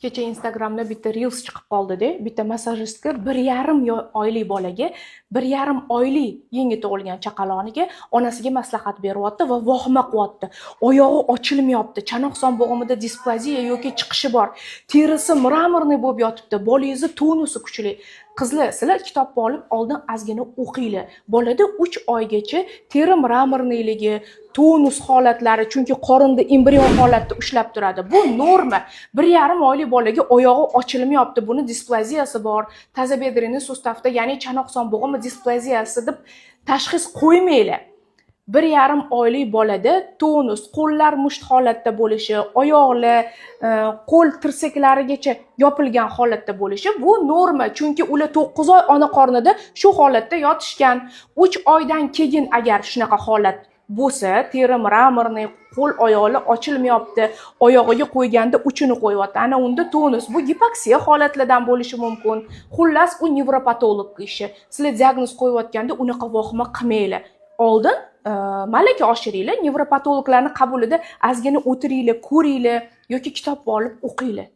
Kecha Instagramda bitta reels chiqib qoldi-da, bitta massajistga 1,5 oylik bolaga, 1,5 oylik yangi tug'ilgan chaqaloqniga onasiga maslahat beryapti va vahima qilyapti. Oyog'i ochilmayapti, chanoq bo'g'imida displaziya yoki chiqishi bor. Terisi mramorniy bo'lib yotibdi, bolangizni tonusi kuchli. Qizlar, sizlar kitobni olib oldin ozgina o'qinglar. Bolada 3 oygacha teri mramorniyligi, tonus holatlari, chunki qorinda embrion holatda ushlab turadi. Bu norma. 1,5 oylik bolaga oyog'i ochilmayapti, buni displaziyasi bor. Tazobedrenniy sustavda, ya'ni chanoq bo'g'imi displaziyasi deb tashxis qo'ymanglar. 1,5 oylik bolada tonus, qo'llar musht holatda bo'lishi, oyoqlar, qo'l tirsaklarigacha yopilgan holatda bo'lishi bu norma. Chunki ular 9 oy ona qornida shu holatda yotishgan. 3 oydan keyin agar shunaqa holat bo'lsa, teri mramorniy, qo'l oyoqlar ochilmayapti, oyog'iga qo'yganda uchini qo'yyapti. Ana unda tonus, bu gipoksiya holatlardan bo'lishi mumkin. Xullas, u nevropatolog ishi. Sizlar diagnoz qo'yayotganda unaqa vahima qilmanglar. Oldin malaka oshiringlar, nevropatologlarning qabulida ozgina o'tiringlar, ko'ringlar yoki kitobni olib o'qinglar.